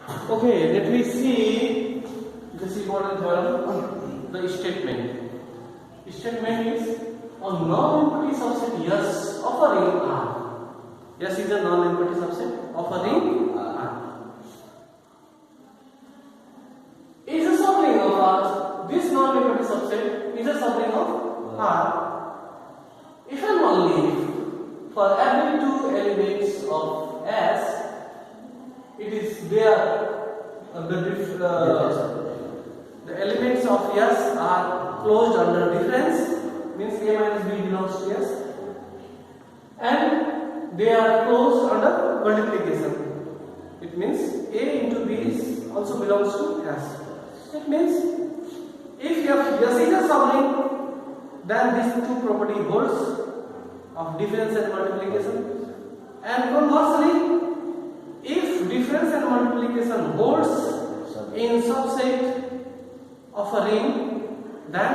Okay, let me see this important theorem, the statement. Statement is a non-empty subset S of a ring R. S is a non-empty subset of a ring R. Is a subring of R. This non-empty subset is a subring of R. If and only if for every two elements of S, it is there the elements of S are closed under difference, means A minus B belongs to S, and they are closed under multiplication. It means A into B also belongs to S. It means if S is a subring, then these two property holds of difference and multiplication, and conversely, if difference and multiplication holds in subset of a ring, then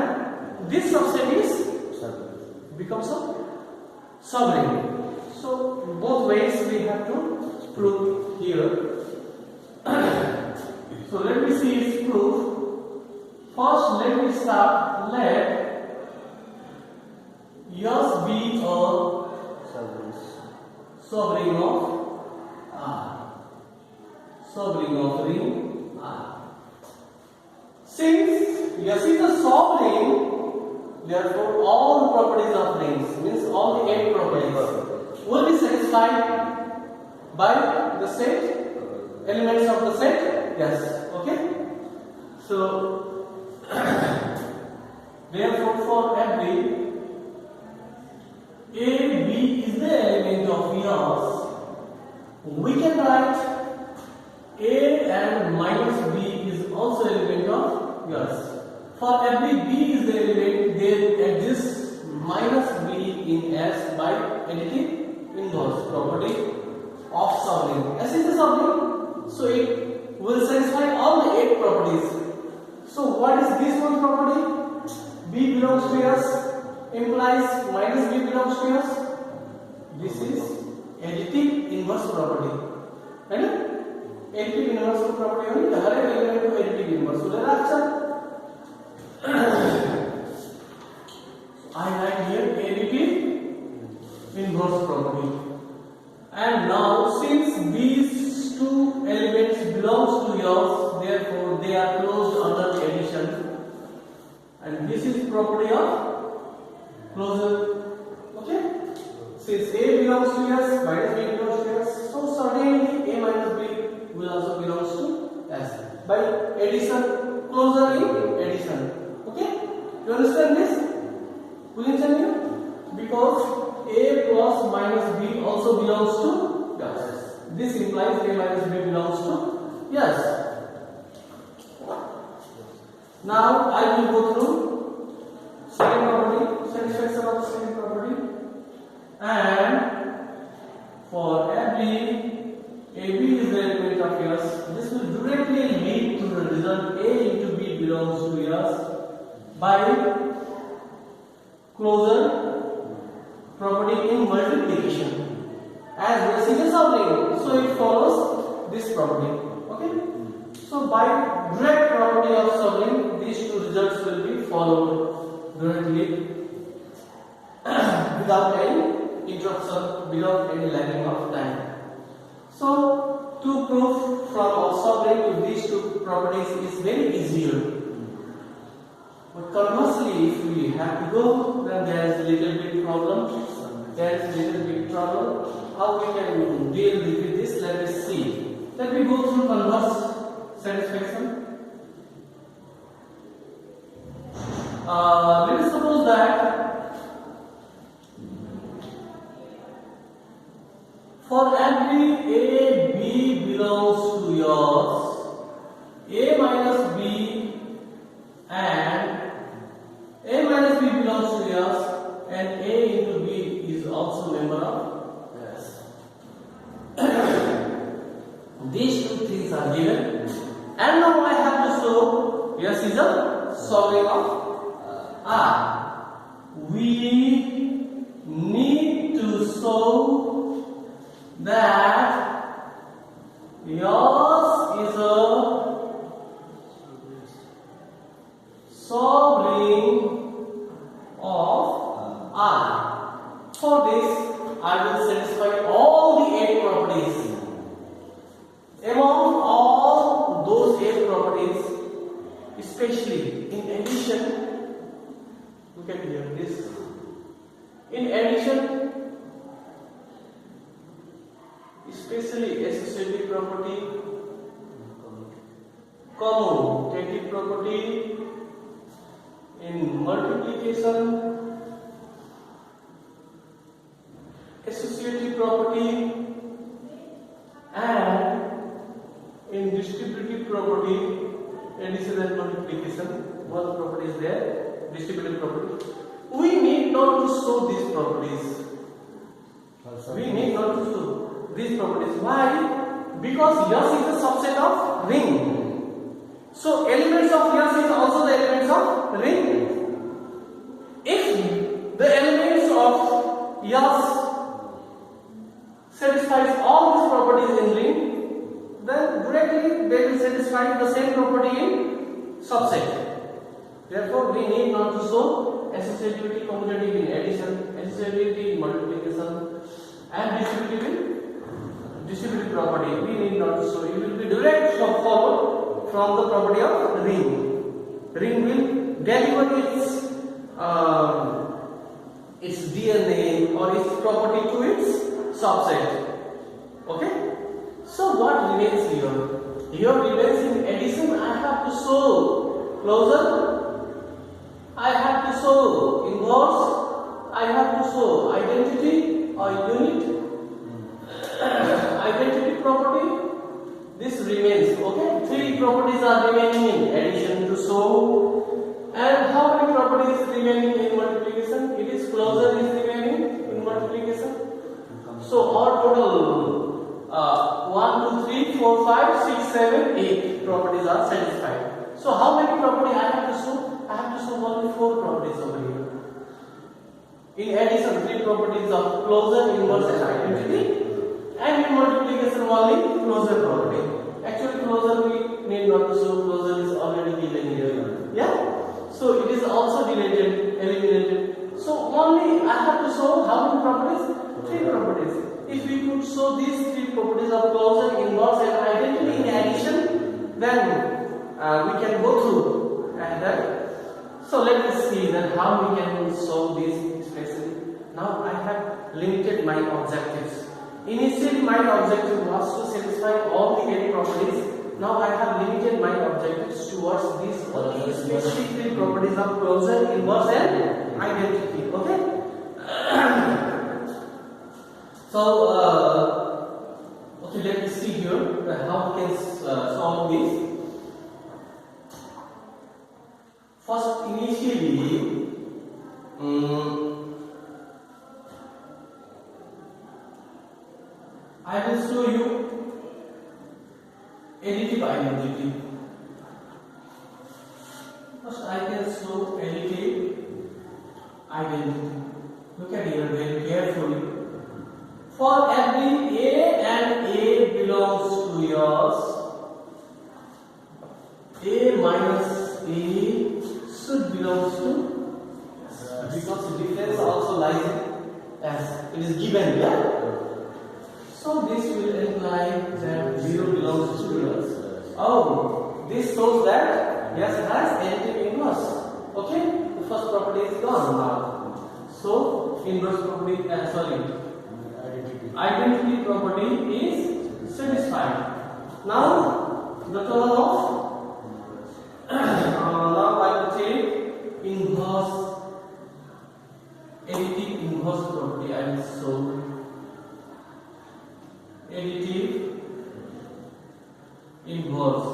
this subset is becomes a subring. So both ways we have to prove here. So let me see its proof. First, let me start. Let S be a subring of R. Subring of ring R. Since S is a subring, therefore all properties of rings, means all the 8 properties, will be satisfied by the set, elements of the set. Yes. Okay. So therefore for every A, B is the element of S, we can write A and minus B is also element of S. For every B is the element, there exists minus B in S by additive inverse property of subring. S is a subring, so it will satisfy all the 8 properties. So what is this one property? B belongs to S implies minus B belongs to S. This is additive inverse property. Right? Additive inverse property only the her element को additive inverse बोले ना अच्छा. I write here additive inverse property. And now since these two elements belongs to S, therefore they are closed under addition. And this is property of closure. Okay? Since A belongs to S, minus B belongs to S, so certainly A minus B will also belongs to S. By addition, closure in addition. Okay? You understand this? Will you tell me? Because A plus minus B also belongs to S. This implies A minus B belongs to S. Now I will go through second property, satisfaction of second property, and for every AB is the element of S, this will directly lead to the result A into B belongs to S by closure property in multiplication. As S is a subring, so it follows this property. Okay? So by direct property of subring, these two results will be followed directly without any interruption, without any lagging of time. So to prove from a subring to these two properties is very easier. But conversely, if we have to go, then there is a little bit problem. There is a little bit trouble. How we can deal with this? Let us see. Let me go through converse satisfaction. Let us suppose that for every A, B belongs to S, A minus B and A minus B belongs to S, and A into B is also member of S. These two things are given, and now I have to show S is a subring of R. We need to show that S is a especially in addition, look at here this. In addition, especially associative property, commutative property, in multiplication, associative property, and in distributive property, addition and multiplication, one property is there, distributive property. We need not to show these properties. We need not to show these properties. Why? Because S is a subset of ring. So elements of S is also the elements of ring. If the elements of S satisfies all these properties in ring, then directly they will satisfy the same property in subset. Therefore, we need not to show associativity, commutative in addition, associativity in multiplication, and distributive property. We need not to show. It will be direct followed from the property of ring. Ring will deliver its DNA or its property to its subset. Okay. So what remains here? Here remains in addition. I have to show closure. I have to show inverse. I have to show identity or unit. Identity property. This remains. Okay. Three properties are remaining in addition to show. And how many properties remaining in multiplication? It is closure is remaining in multiplication. So our total 1, 2, 3, 4, 5, 6, 7, 8 properties are satisfied. So how many properties I have to show? I have to show only 4 properties over here. In addition, 3 properties of closure, inverse, and identity. And in multiplication, only closure property. Actually, closure we need not to show. Closure is already given here. Yeah. So it is also deleted, eliminated. So only I have to show how many properties? 3 properties. If we could show these 3 properties of closure, inverse, and identity in addition, then we can go through that. So let us see that how we can solve this especially. Now I have limited my objectives. Initially my objective was to satisfy all the 8 properties. Now I have limited my objectives towards these only especially 3 properties of closure, inverse, and identity. Okay. So okay, let us see here how we can solve this. First, initially, I will show you additive identity. First, I can show additive identity. Look at here very carefully. For every A and A belongs to yours, A minus A should belongs to S, because the difference also lies in S. It is given here. So this will imply that 0 belongs to S. Oh, this shows that S has additive inverse. Okay, the first property is gone now. So inverse property, identity property is satisfied. Now the total of now I will take inverse, additive inverse property. I will show additive inverse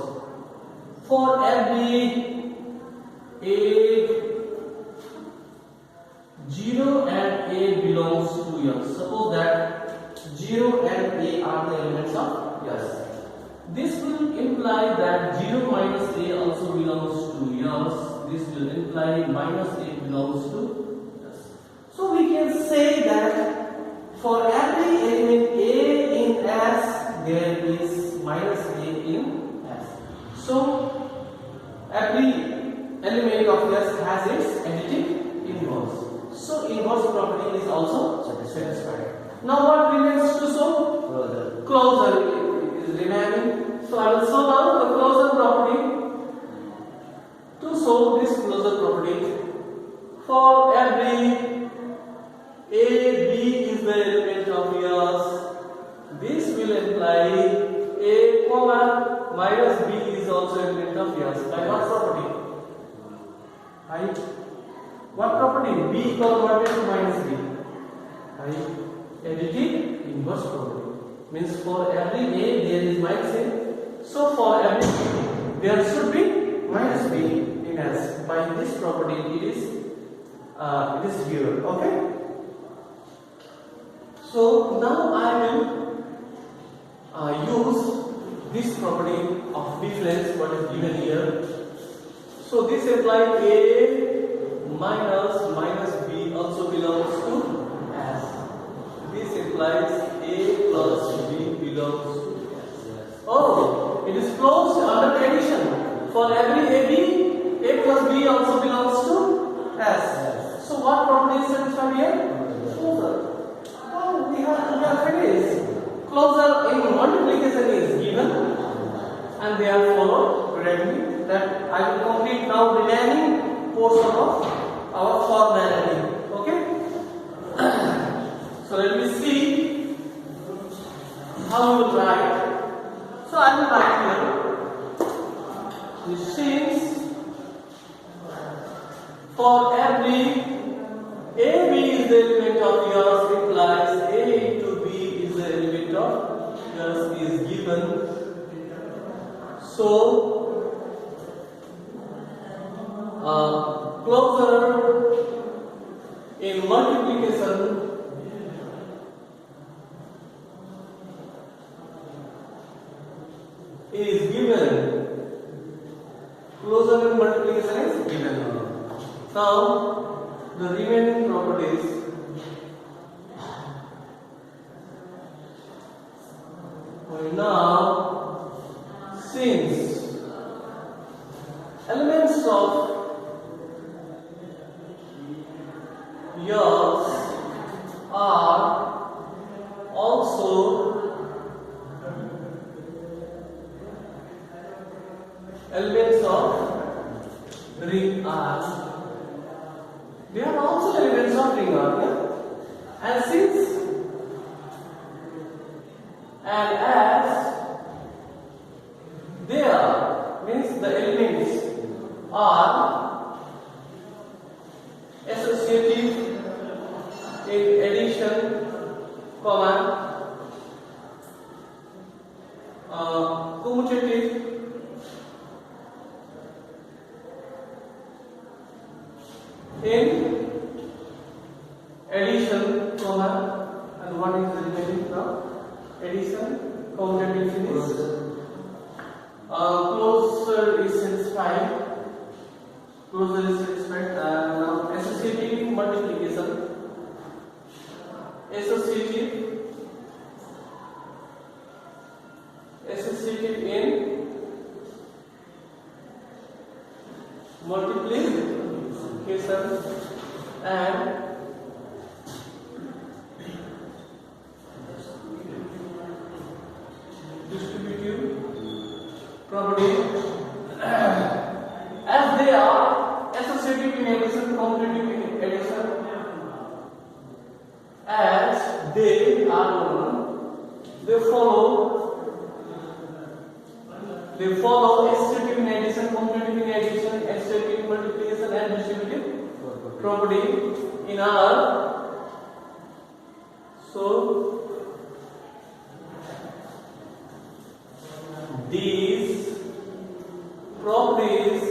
for every A 0 and A belongs to S. Suppose that 0 and A are the elements of S. This will imply that 0 minus A also belongs to S. This will imply minus A belongs to S. So we can say that for every element A in S, there is minus A in S. So every element of S has its additive inverse. So inverse property is also satisfied. Now what remains to show? Closure is remaining. So I will show now the closure property. To show this closure property, for every A, B is the element of yours, this will imply A comma minus B is also element of yours. By what property? Right? What property? B converted to minus B. Right? Additive inverse property. Means for every A there is minus A. So for every B there should be minus B in S. By this property it is given. Okay? So now I will use this property of difference what is given here. So this implies A minus B also belongs to S. This implies A plus B belongs to S. Oh, it is closed under addition. For every AB, A plus B also belongs to S. So what property is satisfied here? Closure. Oh, we have finished. Closure in multiplication is given, and they are followed directly. That I will complete now remaining portion of our formality. Okay? So let me see how we will write. So I will write here. This since for every AB is the element of yours implies A into B is the element of yours is given. So closure in multiplication is given. Closure in multiplication is given. Now the remaining properties. Now since elements of yours are also elements of ring R. They are also elements of ring R, yeah? And since and as they are means the elements are associative in addition, comma, commutative in addition, comma, and what is the remaining now? Addition, commutative is closer is satisfied. Closure is satisfied. Now associative multiplication. Associative in multiplication and distributive property. As they are associative in addition, commutative in addition, as they are known, they follow associative in addition, commutative in addition, associative multiplication and distributive property in R. So these properties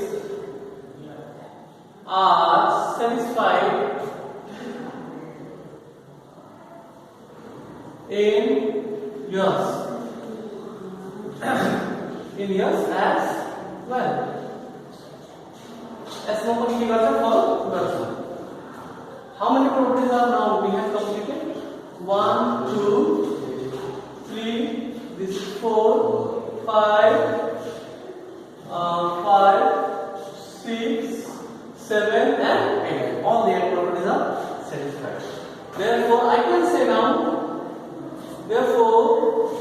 are satisfied in yours as well. As no particular for how many properties are now we have completed? 1, 2, 3, this is 4, 5, 6, 7 and 8. All the 8 properties are satisfied. Therefore, I can say now, therefore,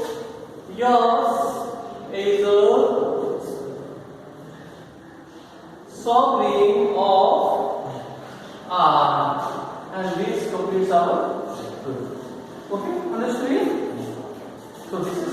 yours is a sovereign of R, and this completes our proof. Okay, understood? So this